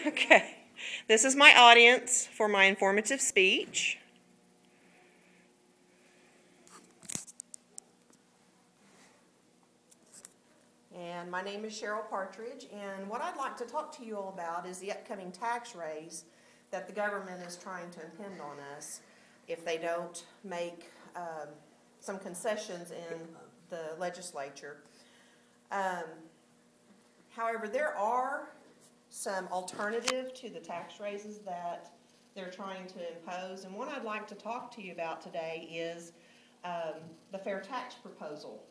Okay, this is my audience for my informative speech. And my name is Cheryl Partridge, and what I'd like to talk to you all about is the upcoming tax raise that the government is trying to impend on us if they don't make some concessions in the legislature. However, there are some alternative to the tax raises that they're trying to impose, and one I'd like to talk to you about today is the fair tax proposal.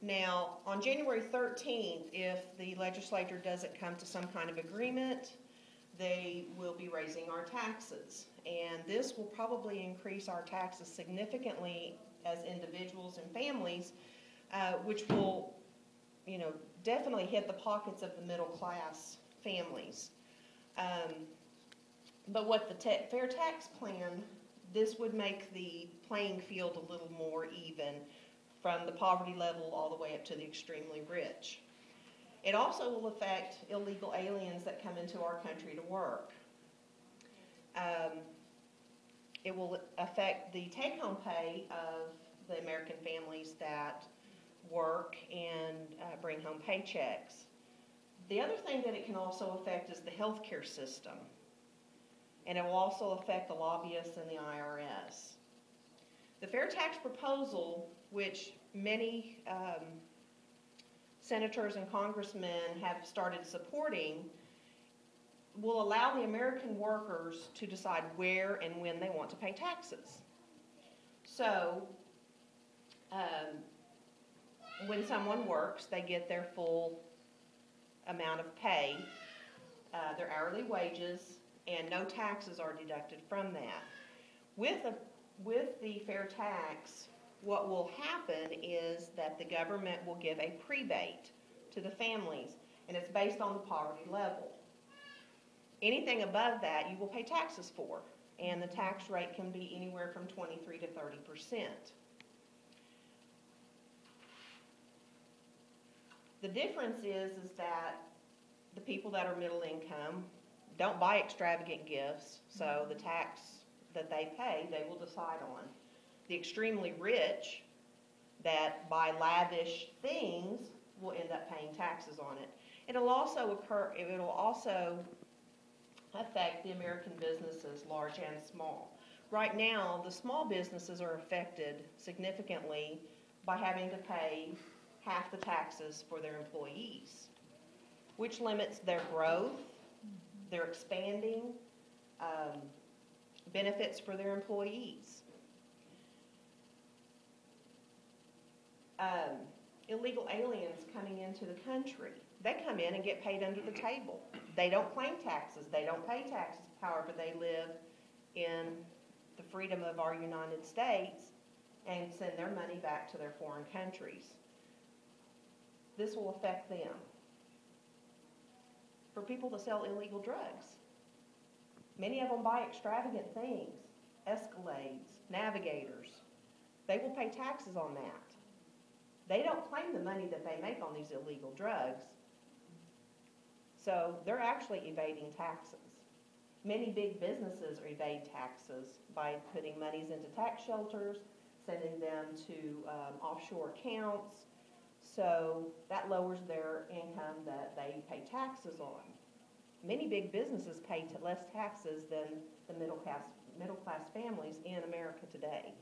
Now, on January 13th, if the legislature doesn't come to some kind of agreement, they will be raising our taxes, and this will probably increase our taxes significantly as individuals and families, which will, definitely hit the pockets of the middle class families. But what the fair tax plan, this would make the playing field a little more even from the poverty level all the way up to the extremely rich. It also will affect illegal aliens that come into our country to work. It will affect the take-home pay of the American families that work and bring home paychecks. The other thing that it can also affect is the healthcare system, and it will also affect the lobbyists and the IRS. The fair tax proposal, which many senators and congressmen have started supporting, will allow the American workers to decide where and when they want to pay taxes. So, when someone works, they get their full amount of pay, their hourly wages, and no taxes are deducted from that. With the fair tax, what will happen is that the government will give a prebate to the families, and it's based on the poverty level. Anything above that, you will pay taxes for, and the tax rate can be anywhere from 23 to 30%. The difference is that the people that are middle income don't buy extravagant gifts, so the tax that they pay, they will decide on. The extremely rich that buy lavish things will end up paying taxes on it. It'll also affect the American businesses, large and small. Right now, the small businesses are affected significantly by having to pay half the taxes for their employees, which limits their growth, their expanding benefits for their employees. Illegal aliens coming into the country, they come in and get paid under the table. They don't claim taxes, they don't pay taxes, however they live in the freedom of our United States and send their money back to their foreign countries. This will affect them. For people to sell illegal drugs, many of them buy extravagant things, Escalades, Navigators. They will pay taxes on that. They don't claim the money that they make on these illegal drugs, so they're actually evading taxes. Many big businesses evade taxes by putting monies into tax shelters, sending them to offshore accounts, so that lowers their income that they pay taxes on. Many big businesses pay less taxes than the middle class families in America today.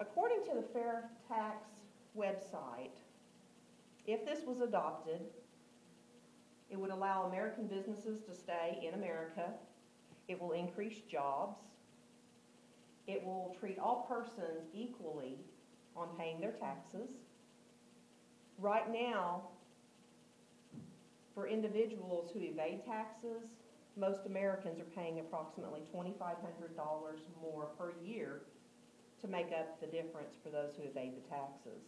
According to the Fair Tax website, if this was adopted, it would allow American businesses to stay in America. It will increase jobs. It will treat all persons equally on paying their taxes. Right now, for individuals who evade taxes, most Americans are paying approximately $2,500 more per year to make up the difference for those who evade the taxes.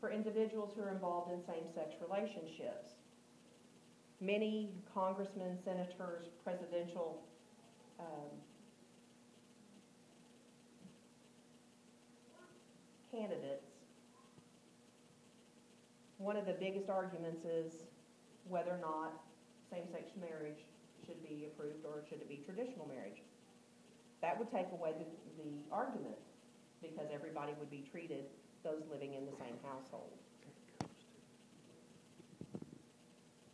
For individuals who are involved in same-sex relationships, many congressmen, senators, presidential candidates, one of the biggest arguments is whether or not same-sex marriage should be approved or should it be traditional marriage. That would take away the argument, because everybody would be treated, those living in the same household.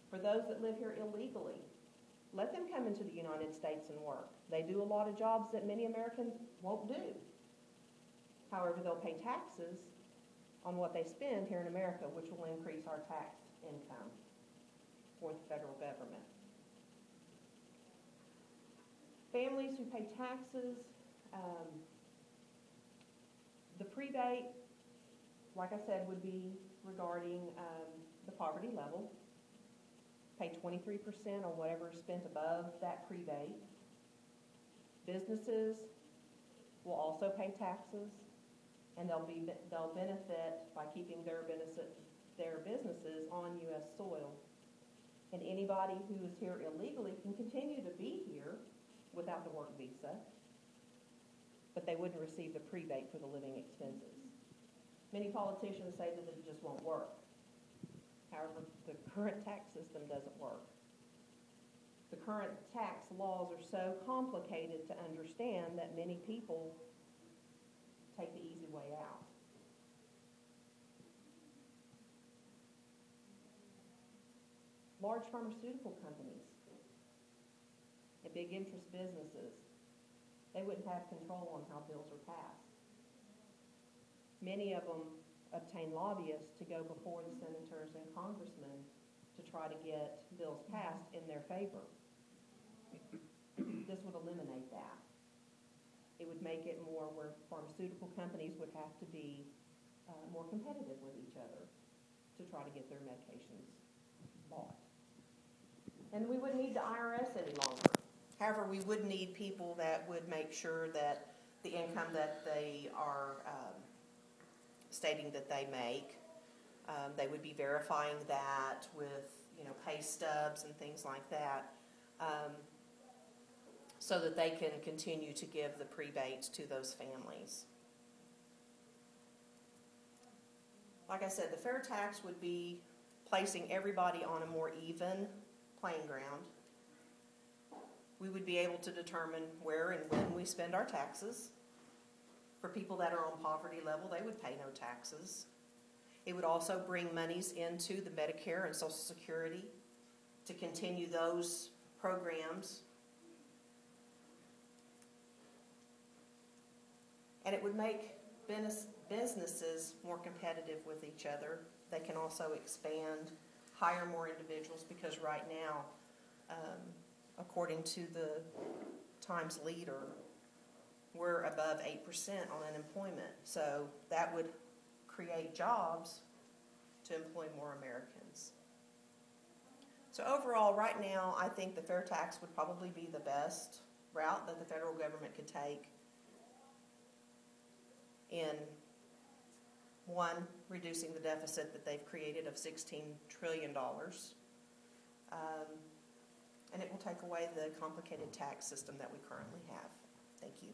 For those that live here illegally, let them come into the United States and work. They do a lot of jobs that many Americans won't do. However, they'll pay taxes on what they spend here in America, which will increase our tax income for the federal government. Families who pay taxes, the prebate, like I said, would be regarding the poverty level. Pay 23% on whatever is spent above that prebate. Businesses will also pay taxes, and they'll benefit by keeping their businesses on U.S. soil. And anybody who is here illegally can continue to be here without the work visa, but they wouldn't receive the prebate for the living expenses. Many politicians say that it just won't work. However, the current tax system doesn't work. The current tax laws are so complicated to understand that many people take the easy way out. Large pharmaceutical companies and big interest businesses, they wouldn't have control on how bills are passed. Many of them obtain lobbyists to go before the senators and congressmen to try to get bills passed in their favor. This would eliminate that. It would make it more where pharmaceutical companies would have to be more competitive with each other to try to get their medications bought. And we wouldn't need the IRS any longer. However, we would need people that would make sure that the income that they are stating that they make, they would be verifying that with, pay stubs and things like that, so that they can continue to give the prebates to those families. Like I said, the fair tax would be placing everybody on a more even playing ground. We would be able to determine where and when we spend our taxes. For people that are on poverty level, they would pay no taxes. It would also bring monies into the Medicare and Social Security to continue those programs. And it would make businesses more competitive with each other. They can also expand, hire more individuals, because right now, according to the Times Leader, we're above 8% on unemployment. So that would create jobs to employ more Americans. So overall, right now, I think the fair tax would probably be the best route that the federal government could take in, one, reducing the deficit that they've created of $16 trillion. And it will take away the complicated tax system that we currently have. Thank you.